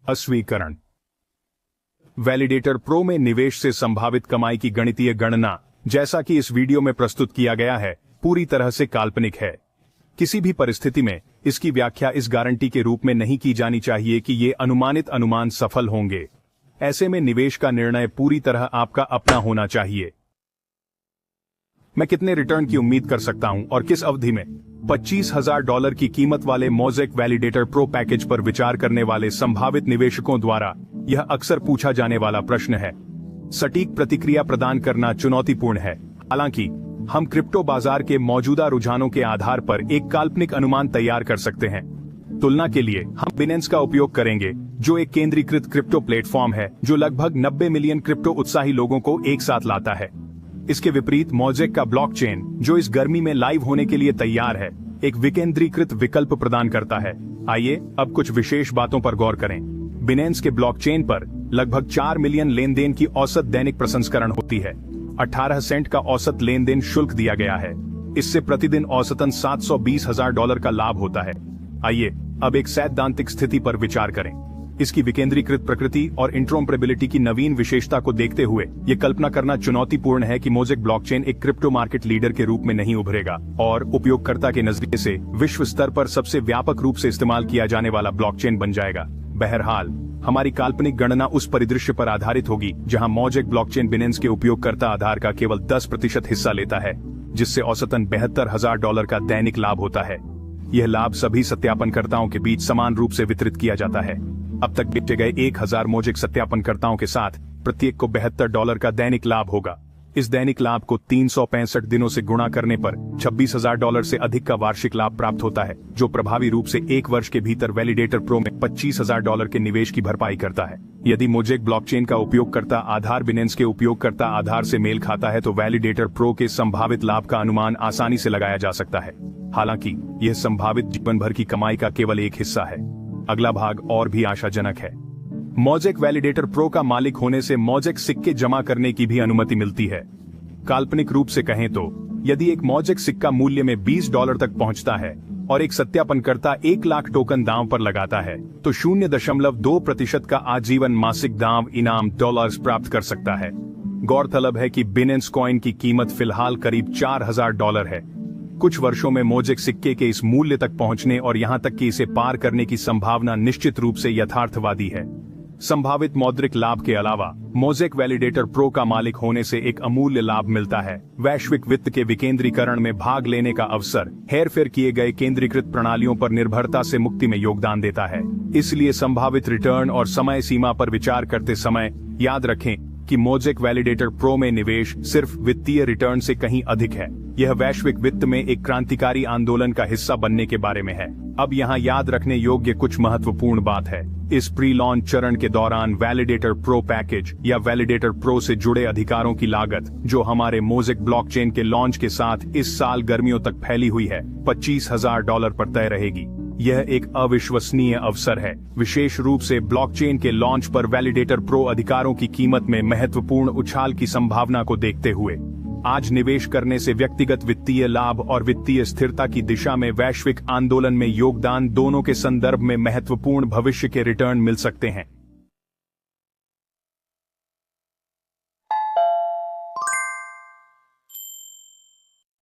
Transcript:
अस्वीकरण। Validator pro में निवेश से संभावित कमाई की गणितीय गणना, जैसा कि इस वीडियो में प्रस्तुत किया गया है, पूरी तरह से काल्पनिक है। किसी भी परिस्थिति में इसकी व्याख्या इस गारंटी के रूप में नहीं की जानी चाहिए कि ये अनुमानित अनुमान सफल होंगे। ऐसे में निवेश का निर्णय पूरी तरह आपका अपना होना चाहिए। मैं कितने रिटर्न की उम्मीद कर सकता हूं और किस अवधि में? $25,000 की कीमत वाले मोज़ेक वैलिडेटर प्रो पैकेज पर विचार करने वाले संभावित निवेशकों द्वारा यह अक्सर पूछा जाने वाला प्रश्न है। सटीक प्रतिक्रिया प्रदान करना चुनौतीपूर्ण है। हालांकि हम क्रिप्टो बाजार के मौजूदा रुझानों के आधार पर एक काल्पनिक अनुमान तैयार कर सकते हैं। तुलना के लिए हम बिनेंस का उपयोग करेंगे, जो एक केंद्रीकृत क्रिप्टो प्लेटफॉर्म है जो लगभग 90 मिलियन क्रिप्टो उत्साही लोगों को एक साथ लाता है। इसके विपरीत मोज़ेक का ब्लॉकचेन, जो इस गर्मी में लाइव होने के लिए तैयार है, एक विकेंद्रीकृत विकल्प प्रदान करता है। आइए अब कुछ विशेष बातों पर गौर करें। बिनेंस के ब्लॉकचेन पर लगभग 4 मिलियन लेनदेन की औसत दैनिक प्रसंस्करण होती है। 18 सेंट का औसत लेनदेन शुल्क दिया गया है। इससे प्रतिदिन औसतन $720,000 का लाभ होता है। आइए अब एक सैद्धांतिक स्थिति पर विचार करें। इसकी विकेंद्रीकृत प्रकृति और इंटरऑपरेबिलिटी की नवीन विशेषता को देखते हुए यह कल्पना करना चुनौतीपूर्ण है कि मोज़ेक ब्लॉकचेन एक क्रिप्टो मार्केट लीडर के रूप में नहीं उभरेगा और उपयोगकर्ता के नजरिए से विश्व स्तर पर सबसे व्यापक रूप से इस्तेमाल किया जाने वाला ब्लॉकचेन बन जाएगा। बहरहाल, हमारी काल्पनिक गणना उस परिदृश्य पर आधारित होगी जहां मोज़ेक ब्लॉकचेन बिनेंस के उपयोगकर्ता आधार का केवल 10% हिस्सा लेता है, जिससे औसतन $72,000 का दैनिक लाभ होता है। यह लाभ सभी सत्यापनकर्ताओं के बीच समान रूप से वितरित किया जाता है। अब तक बेचे गए 1000 मोज़ेक सत्यापनकर्ताओं के साथ प्रत्येक को $72 का दैनिक लाभ होगा। इस दैनिक लाभ को 365 दिनों से गुणा करने पर $26,000 से अधिक का वार्षिक लाभ प्राप्त होता है, जो प्रभावी रूप से 1 वर्ष के भीतर वैलिडेटर प्रो में $25,000 के निवेश की भरपाई करता है। यदि मोज़ेक ब्लॉकचेन का उपयोगकर्ता आधार बिनेंस के उपयोगकर्ता आधार से मेल खाता है तो वैलिडेटर प्रो के संभावित लाभ का अनुमान आसानी से लगाया जा सकता है। हालांकि यह संभावित जीवन भर की कमाई का केवल एक हिस्सा है। अगला भाग और भी आशाजनक है। मोज़ेक वैलिडेटर प्रो का मालिक होने से मोज़ेक सिक्के जमा करने की भी अनुमति मिलती है। काल्पनिक रूप से कहें तो यदि एक मोज़ेक सिक्का मूल्य में $20 तक पहुंचता है और एक सत्यापनकर्ता 1 लाख टोकन दांव पर लगाता है, तो 0.2% का आजीवन मासिक दांव इनाम डॉलर्स प्राप्त कर सकता है। गौरतलब है कि बिनेंस कॉइन की कीमत फिलहाल करीब $4,000 है। कुछ वर्षों में मोज़ेक सिक्के के इस मूल्य तक पहुंचने और यहां तक कि इसे पार करने की संभावना निश्चित रूप से यथार्थवादी है। संभावित मौद्रिक लाभ के अलावा मोज़ेक वैलिडेटर प्रो का मालिक होने से एक अमूल्य लाभ मिलता है। वैश्विक वित्त के विकेंद्रीकरण में भाग लेने का अवसर हेरफेर किए गए केंद्रीकृत प्रणालियों पर निर्भरता से मुक्ति में योगदान देता है। इसलिए संभावित रिटर्न और समय सीमा पर विचार करते समय याद रखें कि मोज़ेक वैलिडेटर प्रो में निवेश सिर्फ वित्तीय रिटर्न से कहीं अधिक है। यह वैश्विक वित्त में एक क्रांतिकारी आंदोलन का हिस्सा बनने के बारे में है। अब यहाँ याद रखने योग्य कुछ महत्वपूर्ण बात है। इस प्री लॉन्च चरण के दौरान वैलिडेटर प्रो पैकेज या वैलिडेटर प्रो से जुड़े अधिकारों की लागत, जो हमारे मोज़ेक ब्लॉकचेन के लॉन्च के साथ इस साल गर्मियों तक फैली हुई है, $25,000 पर तय रहेगी। यह एक अविश्वसनीय अवसर है, विशेष रूप से ब्लॉकचेन के लॉन्च पर वैलिडेटर प्रो अधिकारों की कीमत में महत्वपूर्ण उछाल की संभावना को देखते हुए। आज निवेश करने से व्यक्तिगत वित्तीय लाभ और वित्तीय स्थिरता की दिशा में वैश्विक आंदोलन में योगदान दोनों के संदर्भ में महत्वपूर्ण भविष्य के रिटर्न मिल सकते हैं।